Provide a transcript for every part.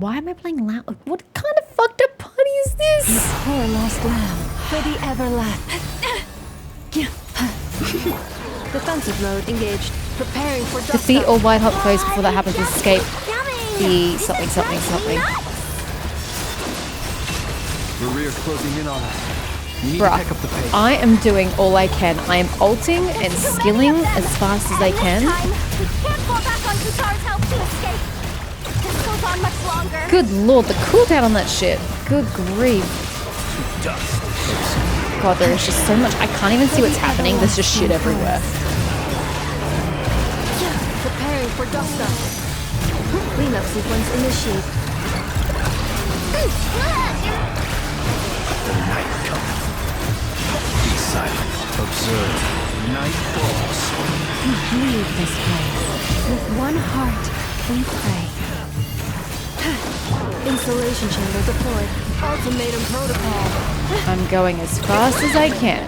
Why am I playing loud? What kind of fucked up party is this? Poor lost lamb, for the everlasting. Defensive mode engaged. Preparing for Defeat all white hot foes before that happens. Escape the something. The rear's closing in on us. You need to Bruh, pick up the pace. I am doing all I can. I am ulting and skilling as fast as I can. We can't fall back on Kutar's help to escape. This goes on much longer. Good lord, the cooldown on that shit. Good grief. God, there is just so much. I can't even see what's happening. There's just shit everywhere. Preparing for dust up. Cleanup sequence initiate. The night cometh. Be silent. Observe. Night falls. We leave this place. With one heart, we pray. Installation chamber deployed. Ultimatum protocol. I'm going as fast as I can.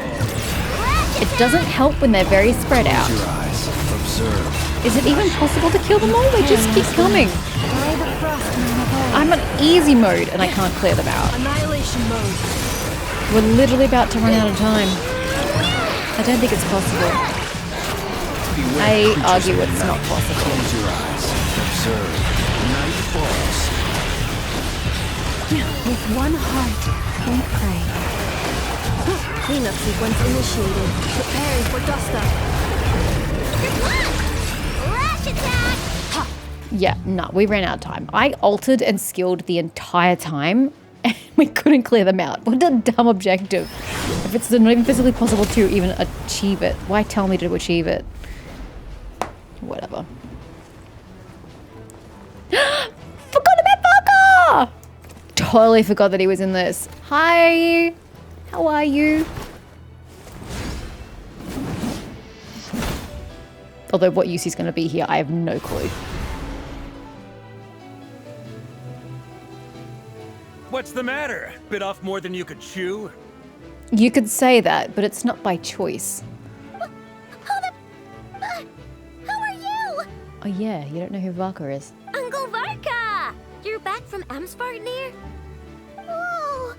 It doesn't help when they're very spread out. Close your eyes. Observe. Is it even possible to kill them all? They just keep coming. By the frost moon of old. I'm on easy mode and I can't clear them out. Annihilation mode. We're literally about to run out of time. I don't think it's possible. Beware I creatures argue of the it's not night. possible. Close your eyes. Observe. Night falls. With one heart, we pray. Cleanup sequence initiated. Preparing for dust up. Rush attack! Yeah, no, we ran out of time. I altered and skilled the entire time and we couldn't clear them out. What a dumb objective. If it's not even physically possible to even achieve it, why tell me to achieve it? Whatever. Forgot about Barker! Totally forgot that he was in this. Hi! How are you? Although what use he's going to be here, I have no clue. What's the matter? Bit off more than you could chew? You could say that, but it's not by choice. Hold up! Who are you? Oh yeah, you don't know who Varka is. Uncle Varka! You're back from Amspartnir? Oh,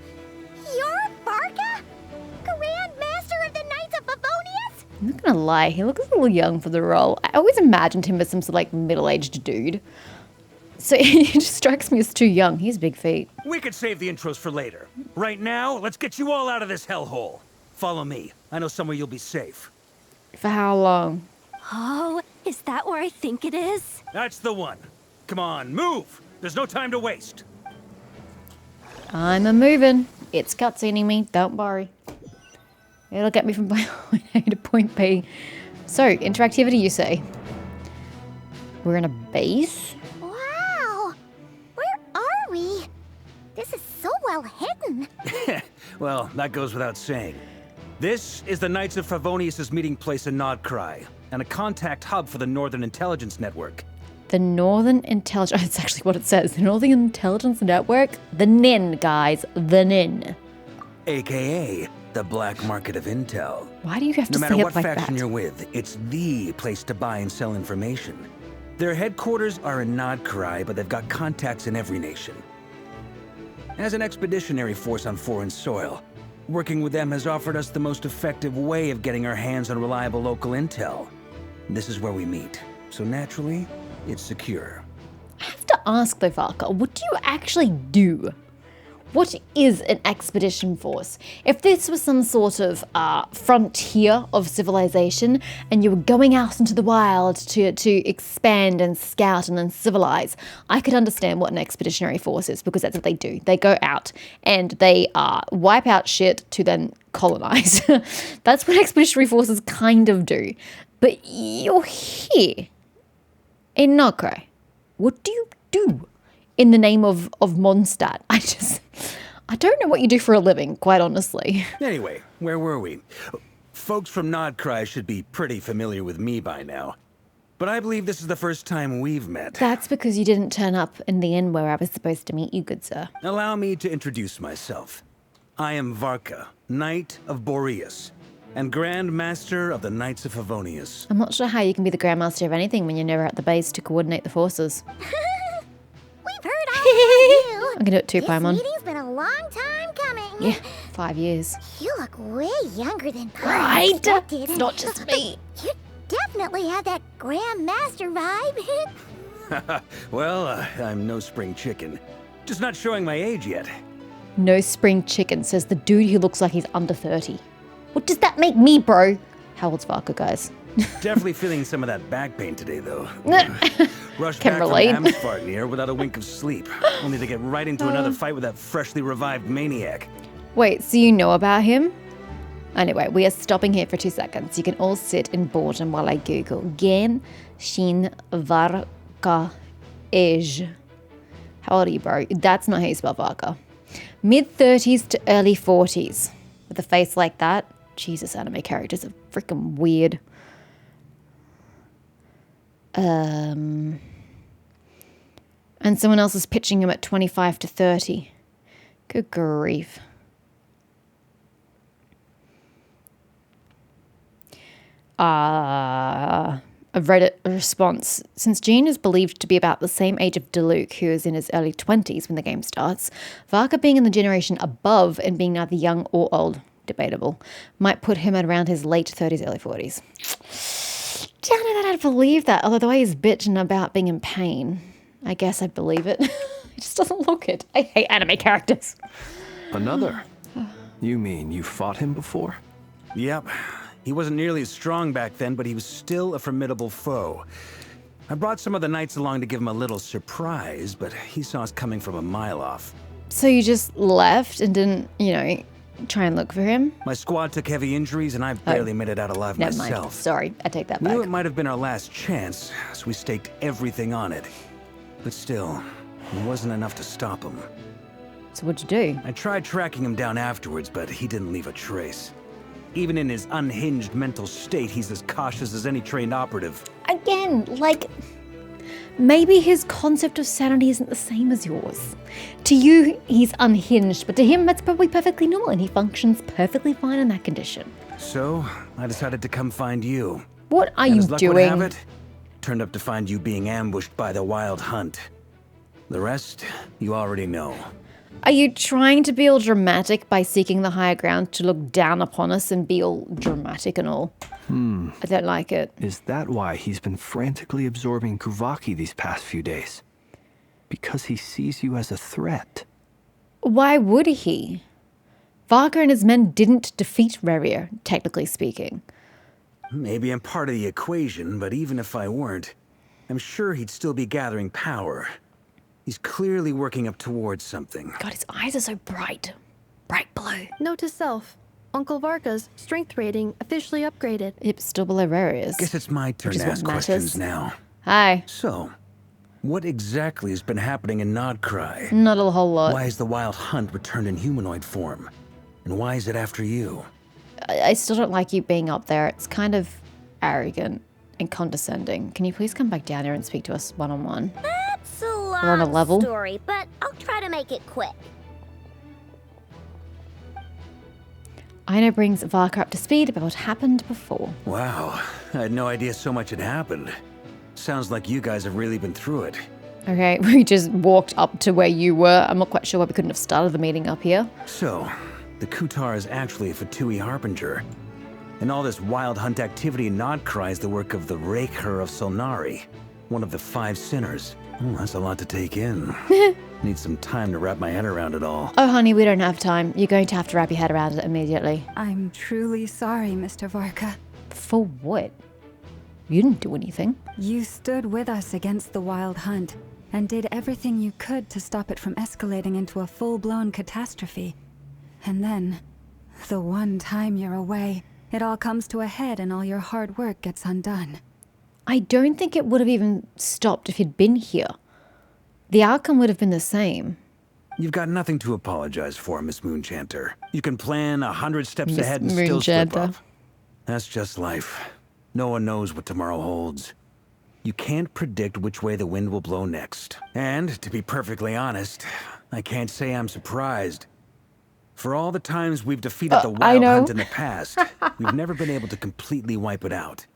you're Varka? Grand Master of the Knights of Favonius? I'm not gonna lie, he looks a little young for the role. I always imagined him as some sort of like middle-aged dude. So he just strikes me as too young. He's big feet. We could save the intros for later. Right now, let's get you all out of this hellhole. Follow me. I know somewhere you'll be safe. For how long? Oh, is that where I think it is? That's the one. Come on, move! There's no time to waste. I'm a moving. It's cutscening me, don't worry. It'll get me from point A to point B. So, interactivity you say? We're in a base? Wow! Where are we? This is so well hidden. Well, that goes without saying. This is the Knights of Favonius' meeting place in Nodcry, and a contact hub for the Northern Intelligence Network. The Northern Intelligence... It's actually what it says. The Northern Intelligence Network? The NIN, guys. The NIN. AKA the black market of intel. Why do you have to No matter say what it like faction that? you're with, it's the place to buy and sell information. Their headquarters are in Nodcry, but they've got contacts in every nation. As an expeditionary force on foreign soil, working with them has offered us the most effective way of getting our hands on reliable local intel. This is where we meet, so naturally, it's secure. I have to ask though, Varka, what do you actually do? What is an expedition force? If this was some sort of frontier of civilization and you were going out into the wild to expand and scout and then civilize, I could understand what an expeditionary force is because that's what they do. They go out and they wipe out shit to then colonize. That's what expeditionary forces kind of do. But you're here in Nodcry. What do you do in the name of Mondstadt? I don't know what you do for a living, quite honestly. Anyway, where were we? Folks from Nodcry should be pretty familiar with me by now. But I believe this is the first time we've met. That's because you didn't turn up in the inn where I was supposed to meet you, good sir. Allow me to introduce myself. I am Varka, Knight of Boreas, and Grand Master of the Knights of Favonius. I'm not sure how you can be the Grandmaster of anything when you're never at the base to coordinate the forces. We've heard all about I can do it too, This Paimon. meeting's been a long time coming. Yeah, 5 years. You look way younger than I Right? expected. It's not just me. You definitely have that Grand Master vibe. Well, I'm no spring chicken. Just not showing my age yet. No spring chicken, says the dude who looks like he's under 30. What does that make me, bro? How old's Varka, guys? Definitely feeling some of that back pain today, though. Rushed Can back relate. from Amsfartnir without a wink of sleep, only to get right into another fight with that freshly revived maniac. Wait, so you know about him? Anyway, we are stopping here for 2 seconds. You can all sit in boredom while I Google Genshin Varka Age. How old are you, bro? That's not how you spell Varka. Mid-30s to early 40s. With a face like that, Jesus, anime characters are freaking weird. And someone else is pitching him at 25 to 30. Good grief. I've read a response. Since Jean is believed to be about the same age of Diluc, who is in his early 20s when the game starts, Varka being in the generation above and being neither young or old, debatable, might put him at around his late 30s, early 40s. Don't know that I'd believe that, although the way he's bitching about being in pain, I guess I'd believe it. It just doesn't look it. I hate anime characters. Another? You mean you fought him before? Yep. He wasn't nearly as strong back then, but he was still a formidable foe. I brought some of the knights along to give him a little surprise, but he saw us coming from a mile off. So you just left and didn't, try and look for him? My squad took heavy injuries, and I barely made it out alive Never mind. myself. Sorry, I take that Knew back. it might have been our last chance, so we staked everything on it. But still, it wasn't enough to stop him. So what'd you do? I tried tracking him down afterwards, but he didn't leave a trace. Even in his unhinged mental state, he's as cautious as any trained operative. Again, maybe his concept of sanity isn't the same as yours. To you, he's unhinged, but to him, that's probably perfectly normal, and he functions perfectly fine in that condition. So, I decided to come find you. What are And you as luck would doing? have it, turned up to find you being ambushed by the Wild Hunt. The rest, you already know. Are you trying to be all dramatic by seeking the higher ground to look down upon us and be all dramatic and all? I don't like it. Is that why he's been frantically absorbing Kuvaki these past few days? Because he sees you as a threat. Why would he? Varka and his men didn't defeat Reria, technically speaking. Maybe I'm part of the equation, but even if I weren't, I'm sure he'd still be gathering power. He's clearly working up towards something. God, his eyes are so bright. Bright blue. Note to self. Uncle Varka's strength rating officially upgraded. Yep, still below Reria's. Guess it's my turn Which is to what ask matters. questions now. Hi. So, what exactly has been happening in Nodcry? Not a whole lot. Why is the Wild Hunt returned in humanoid form? And why is it after you? I still don't like you being up there. It's kind of arrogant and condescending. Can you please come back down here and speak to us one-on-one? It's a We're on a long level. story, but I'll try to make it quick. Aina brings Varka up to speed about what happened before. Wow, I had no idea so much had happened. Sounds like you guys have really been through it. Okay, we just walked up to where you were. I'm not quite sure why we couldn't have started the meeting up here. So, the Kutar is actually a Fatui Harbinger. And all this Wild Hunt activity in Nodcry is the work of the Raker of Solnari, one of the 5 sinners. That's a lot to take in. Need some time to wrap my head around it all. Oh, honey, we don't have time. You're going to have to wrap your head around it immediately. I'm truly sorry, Mr. Varka. For what? You didn't do anything. You stood with us against the Wild Hunt and did everything you could to stop it from escalating into a full-blown catastrophe. And then, the one time you're away, it all comes to a head and all your hard work gets undone. I don't think it would have even stopped if you'd been here. The outcome would have been the same. You've got nothing to apologize for, Miss Moonchanter. You can plan 100 steps Miss ahead and still slip Moonchanter. up. That's just life. No one knows what tomorrow holds. You can't predict which way the wind will blow next. And, to be perfectly honest, I can't say I'm surprised. For all the times we've defeated the I Wild know. Hunt in the past, we've never been able to completely wipe it out.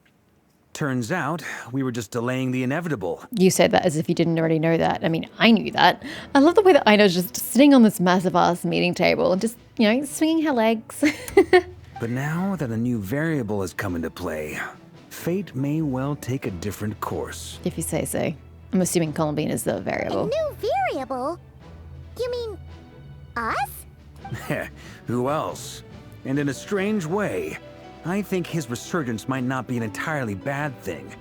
Turns out, we were just delaying the inevitable. You said that as if you didn't already know that. I mean, I knew that. I love the way that Aina's just sitting on this massive ass meeting table and just, swinging her legs. But now that a new variable has come into play, fate may well take a different course. If you say so. I'm assuming Columbine is the A variable. new variable? You mean us? Who else? And in a strange way, I think his resurgence might not be an entirely bad thing.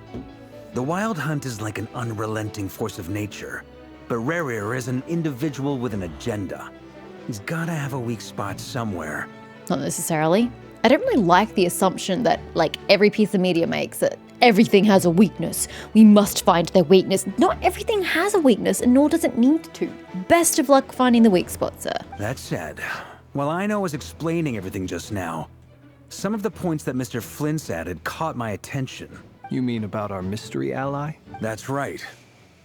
The Wild Hunt is like an unrelenting force of nature, but Rerir is an individual with an agenda. He's gotta have a weak spot somewhere. Not necessarily. I don't really like the assumption that, like, every piece of media makes that everything has a weakness. We must find their weakness. Not everything has a weakness, and nor does it need to. Best of luck finding the weak spot, sir. That said, while Aina was explaining everything just now, some of the points that Mr. Flint's added caught my attention. You mean about our mystery ally? That's right.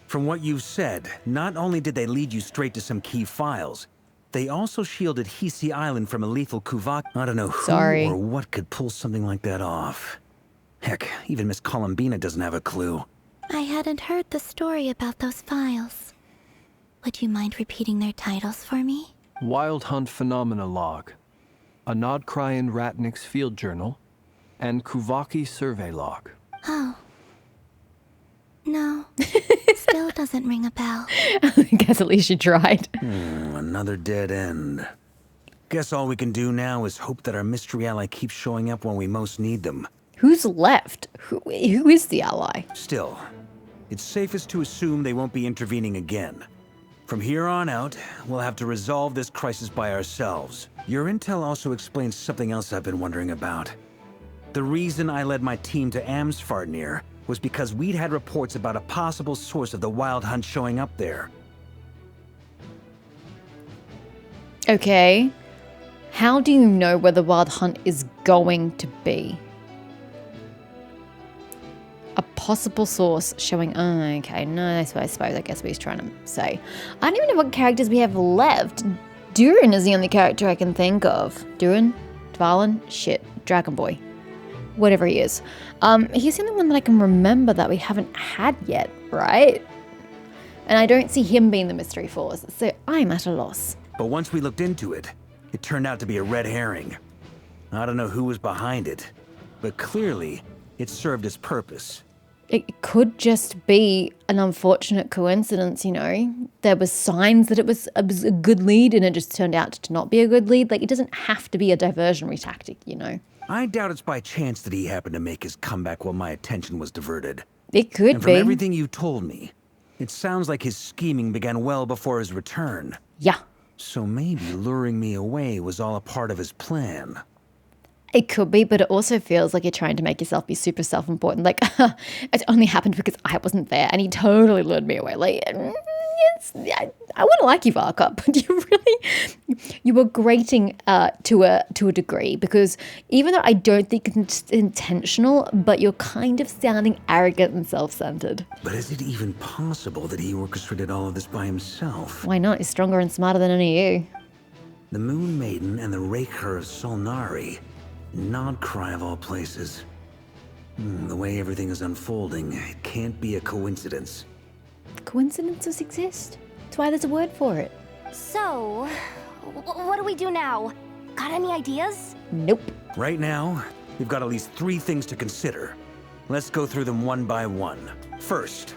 From what you've said, not only did they lead you straight to some key files, they also shielded Hisi Island from a lethal Kuvak. I don't know who or what could pull something like that off. Heck, even Miss Columbina doesn't have a clue. I hadn't heard the story about those files. Would you mind repeating their titles for me? Wild Hunt Phenomena Log, a Nodcrian Ratnik's Field Journal, and Kuvaki Survey Log. Oh. No. Still doesn't ring a bell. I guess at least you tried. Another dead end. Guess all we can do now is hope that our mystery ally keeps showing up when we most need them. Who's left? Who is the ally? Still, it's safest to assume they won't be intervening again. From here on out, we'll have to resolve this crisis by ourselves. Your intel also explains something else I've been wondering about. The reason I led my team to Amsfarnir was because we'd had reports about a possible source of the Wild Hunt showing up there. Okay. How do you know where the Wild Hunt is going to be? A possible source showing... Oh, okay. No, that's what I guess what he's trying to say. I don't even know what characters we have left. Durin is the only character I can think of. Durin? Dvalin? Shit. Dragon Boy. Whatever he is. He's the only one that I can remember that we haven't had yet, right? And I don't see him being the mystery force, so I'm at a loss. But once we looked into it, it turned out to be a red herring. I don't know who was behind it, but clearly it served its purpose. It could just be an unfortunate coincidence, There was signs that it was a good lead and it just turned out to not be a good lead. Like, it doesn't have to be a diversionary tactic, I doubt it's by chance that he happened to make his comeback while my attention was diverted. It could And from be. everything you told me, it sounds like his scheming began well before his return. Yeah. So maybe luring me away was all a part of his plan. It could be, but it also feels like you're trying to make yourself be super self-important. Like, it only happened because I wasn't there and he totally lured me away. Like, I want to like you, Varka, but you were grating to a degree, because even though I don't think it's intentional, but you're kind of sounding arrogant and self-centered. But is it even possible that he orchestrated all of this by himself? Why not? He's stronger and smarter than any of you. The Moon Maiden and the Raker of Solnari. Nodcry of all places. The way everything is unfolding, it can't be a coincidence. Coincidences exist. That's why there's a word for it. So, what do we do now? Got any ideas? Nope. Right now, we've got at least 3 things to consider. Let's go through them one by one. First,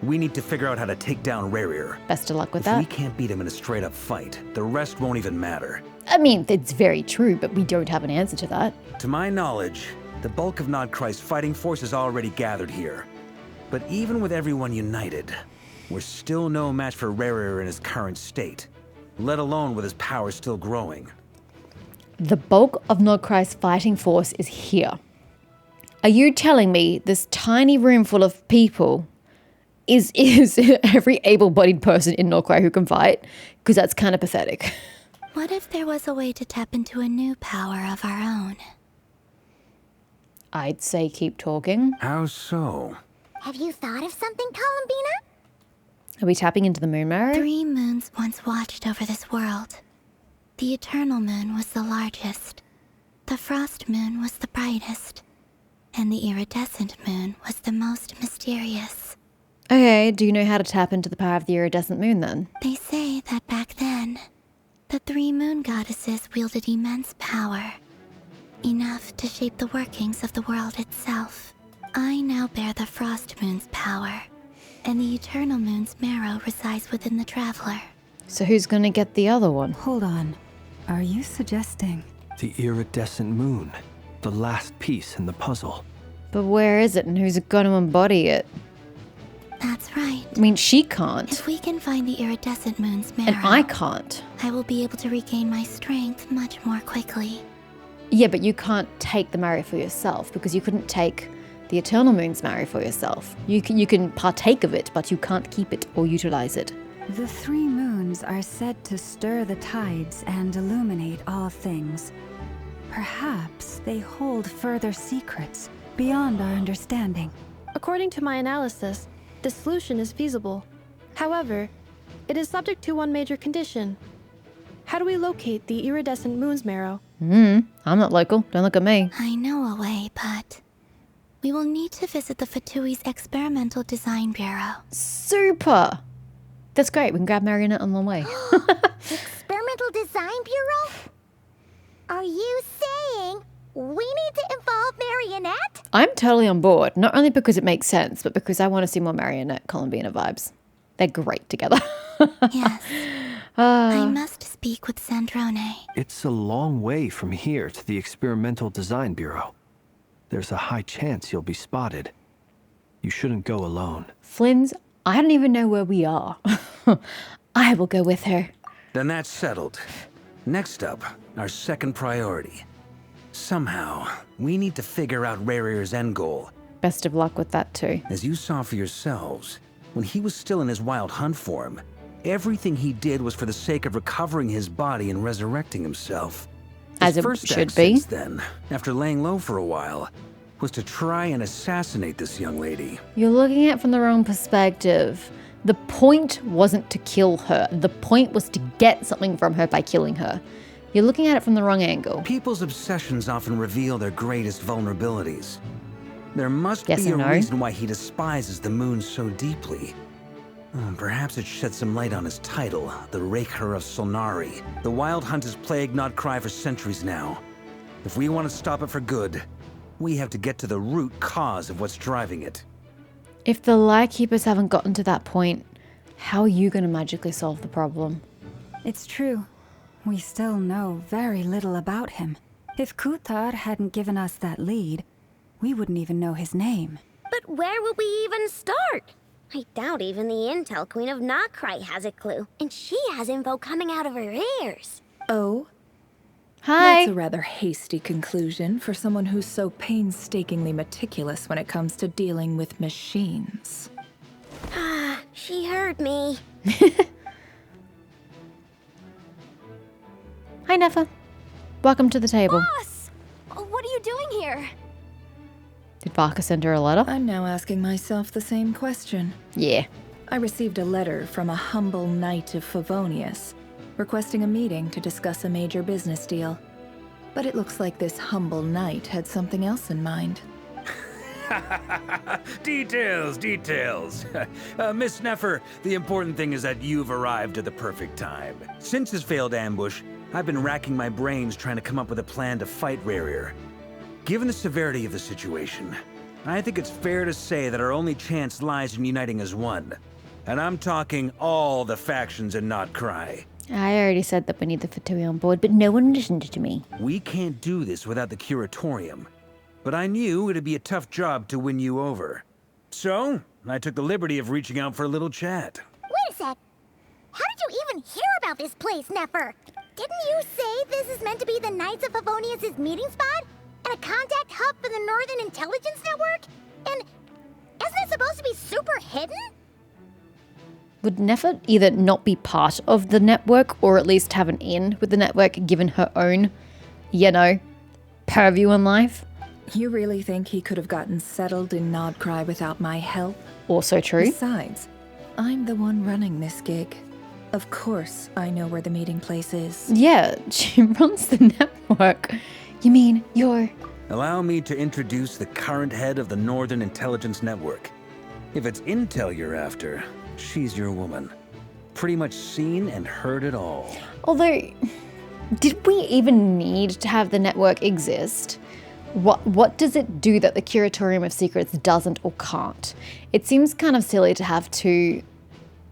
we need to figure out how to take down Rerir. Best of luck with If that. we can't beat him in a straight-up fight, the rest won't even matter. I mean, it's very true, but we don't have an answer to that. To my knowledge, the bulk of Nodcry's fighting force is already gathered here. But even with everyone united, we're still no match for Rerir in his current state, let alone with his power still growing. The bulk of Nodcry's fighting force is here. Are you telling me this tiny room full of people is every able-bodied person in Nodcry who can fight? Because that's kind of pathetic. What if there was a way to tap into a new power of our own? I'd say keep talking. How so? Have you thought of something, Columbina? Are we tapping into the moon marrow? 3 moons once watched over this world. The Eternal Moon was the largest. The Frost Moon was the brightest. And the iridescent moon was the most mysterious. Okay, do you know how to tap into the power of the iridescent moon then? They say that back then, the 3 moon goddesses wielded immense power, enough to shape the workings of the world itself. I now bear the frost moon's power, and the eternal moon's marrow resides within the traveler. So who's gonna get the other one? Hold on. Are you suggesting? The iridescent moon. The last piece in the puzzle. But where is it and who's gonna embody it? That's right. I mean, she can't. If we can find the iridescent moon's marrow, And I can't. I will be able to regain my strength much more quickly. Yeah, but you can't take the marrow for yourself because you couldn't take the eternal moon's marrow for yourself. You can partake of it, but you can't keep it or utilize it. The 3 moons are said to stir the tides and illuminate all things. Perhaps they hold further secrets beyond our understanding. According to my analysis, the solution is feasible. However, it is subject to one major condition. How do we locate the iridescent moon's marrow? I'm not local. Don't look at me. I know a way, but we will need to visit the Fatui's Experimental Design Bureau. Super! That's great. We can grab Marionette on the way. Experimental Design Bureau? Are you saying we need to involve Marionette? I'm totally on board. Not only because it makes sense, but because I want to see more Marionette Columbina vibes. They're great together. Yes. I must speak with Sandrone. It's a long way from here to the Experimental Design Bureau. There's a high chance you'll be spotted. You shouldn't go alone. Flynn's, I don't even know where we are. I will go with her. Then that's settled. Next up, our second priority. Somehow, we need to figure out Rarier's end goal. Best of luck with that too. As you saw for yourselves, when he was still in his wild hunt form, everything he did was for the sake of recovering his body and resurrecting himself. As His it first should act be. since then, after laying low for a while, was to try and assassinate this young lady. You're looking at it from the wrong perspective. The point wasn't to kill her. The point was to get something from her by killing her. You're looking at it from the wrong angle. People's obsessions often reveal their greatest vulnerabilities. There must Yes be a and no. reason why he despises the moon so deeply. Perhaps it sheds some light on his title, the Raker of Solnari. The Wild Hunt has plagued Nodcry for centuries now. If we want to stop it for good, we have to get to the root cause of what's driving it. If the Lightkeepers haven't gotten to that point, how are you going to magically solve the problem? It's true. We still know very little about him. If Kuthar hadn't given us that lead, we wouldn't even know his name. But where would we even start? I doubt even the Intel Queen of Nodcry has a clue, and she has info coming out of her ears. Oh, Hi. that's a rather hasty conclusion for someone who's so painstakingly meticulous when it comes to dealing with machines. Ah, she heard me. Hi, Nefa. Welcome to the table. Boss! What are you doing here? Did Varka send her a letter? I'm now asking myself the same question. Yeah. I received a letter from a humble knight of Favonius, requesting a meeting to discuss a major business deal. But it looks like this humble knight had something else in mind. Details. Miss Neffer, the important thing is that you've arrived at the perfect time. Since his failed ambush, I've been racking my brains trying to come up with a plan to fight Rarier. Given the severity of the situation, I think it's fair to say that our only chance lies in uniting as one. And I'm talking all the factions in Nodcry. I already said that we need the Fatui on board, but no one listened to me. We can't do this without the Curatorium. But I knew it'd be a tough job to win you over. So, I took the liberty of reaching out for a little chat. Wait a sec. How did you even hear about this place, Neffer? Didn't you say this is meant to be the Knights of Favonius' meeting spot? And a contact hub for the Northern Intelligence Network? And isn't it supposed to be super hidden? Would Nefa either not be part of the network or at least have an in with the network given her own, purview in life? You really think he could have gotten settled in Nodcry without my help? Also true. Besides, I'm the one running this gig. Of course I know where the meeting place is. Yeah, she runs the network. You mean you're Allow me to introduce the current head of the Northern Intelligence Network. If it's intel you're after, she's your woman. Pretty much seen and heard it all. Although, did we even need to have the network exist? What does it do that the Curatorium of Secrets doesn't or can't? It seems kind of silly to have two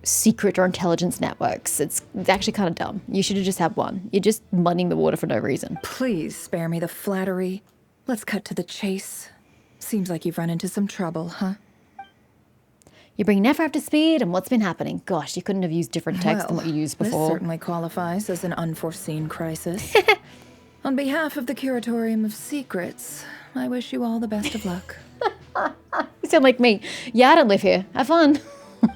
secret or intelligence networks. It's actually kind of dumb. You should have just had one. You're just muddying the water for no reason. Please spare me the flattery. Let's cut to the chase. Seems like you've run into some trouble, huh? You bring Nefer up to speed and what's been happening. Gosh, you couldn't have used different text than what you used before. This certainly qualifies as an unforeseen crisis. On behalf of the Curatorium of Secrets, I wish you all the best of luck. You sound like me. Yeah, I don't live here. Have fun.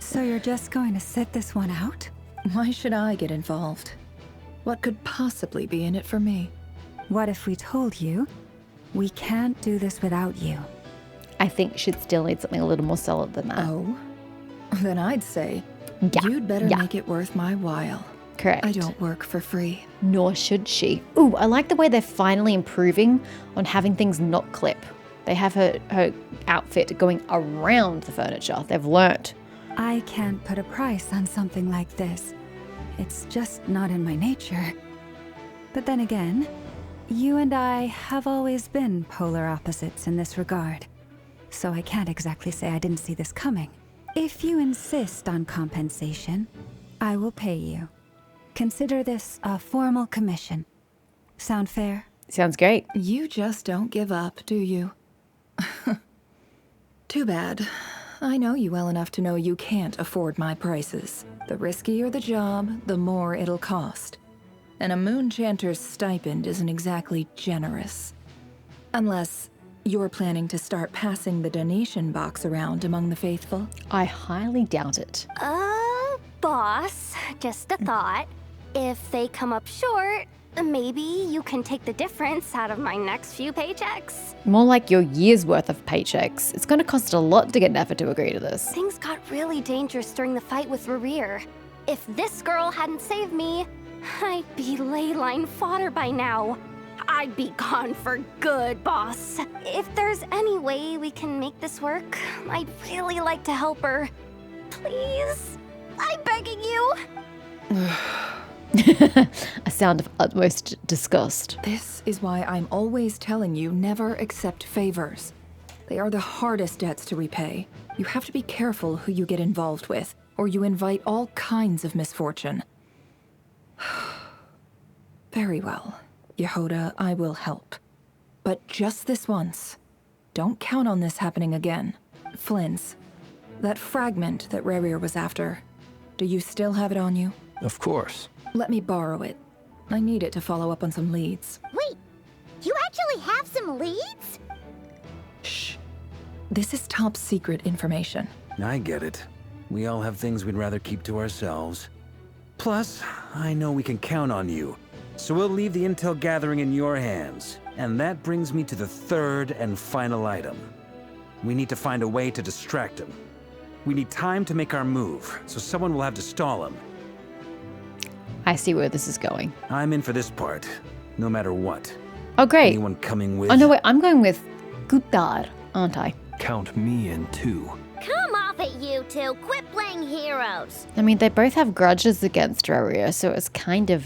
So you're just going to sit this one out? Why should I get involved? What could possibly be in it for me? What if we told you we can't do this without you? I think she'd still need something a little more solid than that. Oh? Then I'd say, you'd better make it worth my while. Correct. I don't work for free. Nor should she. Ooh, I like the way they're finally improving on having things not clip. They have her outfit going around the furniture. They've learnt. I can't put a price on something like this. It's just not in my nature. But then again, you and I have always been polar opposites in this regard. So I can't exactly say I didn't see this coming. If you insist on compensation, I will pay you. Consider this a formal commission. Sound fair? Sounds great. You just don't give up, do you? Too bad. I know you well enough to know you can't afford my prices. The riskier the job, the more it'll cost. And a moon chanter's stipend isn't exactly generous. Unless you're planning to start passing the donation box around among the faithful. I highly doubt it. Boss, just a thought. If they come up short, maybe you can take the difference out of my next few paychecks. More like your year's worth of paychecks. It's going to cost a lot to get Nefer to agree to this. Things got really dangerous during the fight with Rerir. If this girl hadn't saved me, I'd be ley line fodder by now. I'd be gone for good, boss. If there's any way we can make this work, I'd really like to help her. Please? I'm begging you. A sound of utmost disgust. This is why I'm always telling you never accept favors. They are the hardest debts to repay. You have to be careful who you get involved with, or you invite all kinds of misfortune. Very well. Yehoda, I will help. But just this once. Don't count on this happening again. Flynn's. That fragment that Rerir was after. Do you still have it on you? Of course. Let me borrow it. I need it to follow up on some leads. Wait, you actually have some leads? Shh. This is top secret information. I get it. We all have things we'd rather keep to ourselves. Plus, I know we can count on you. So we'll leave the intel gathering in your hands. And that brings me to the third and final item. We need to find a way to distract him. We need time to make our move, so someone will have to stall him. I see where this is going. I'm in for this part, no matter what. Oh, great. Anyone coming with? Oh, no, wait. I'm going with Gutar, aren't I? Count me in too. Come off it, you two. Quit playing heroes. I mean, they both have grudges against Rerir, so it's kind of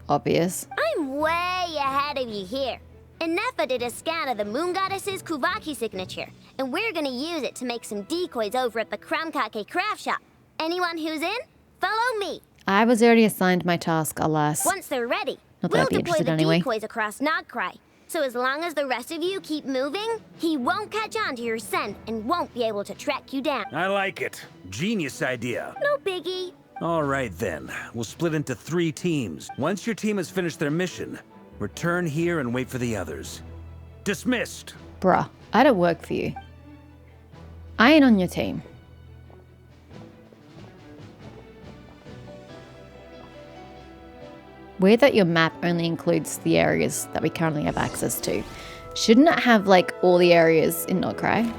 obvious. I'm way ahead of you here. And Nefa did a scan of the Moon Goddess's Kuvaki signature, and we're gonna use it to make some decoys over at the Kramkake craft shop. Anyone who's in, follow me. I was already assigned my task, alas. Once they're ready, Not that we'll I'd be deploy interested the anyway. decoys across Nogcry. So as long as the rest of you keep moving, he won't catch on to your scent and won't be able to track you down. I like it. Genius idea. No biggie. All right then. We'll split into 3 teams. Once your team has finished their mission, return here and wait for the others. Dismissed. Bruh, I don't work for you. I ain't on your team. Weird that your map only includes the areas that we currently have access to. Shouldn't it have, like, all the areas in Nogcry?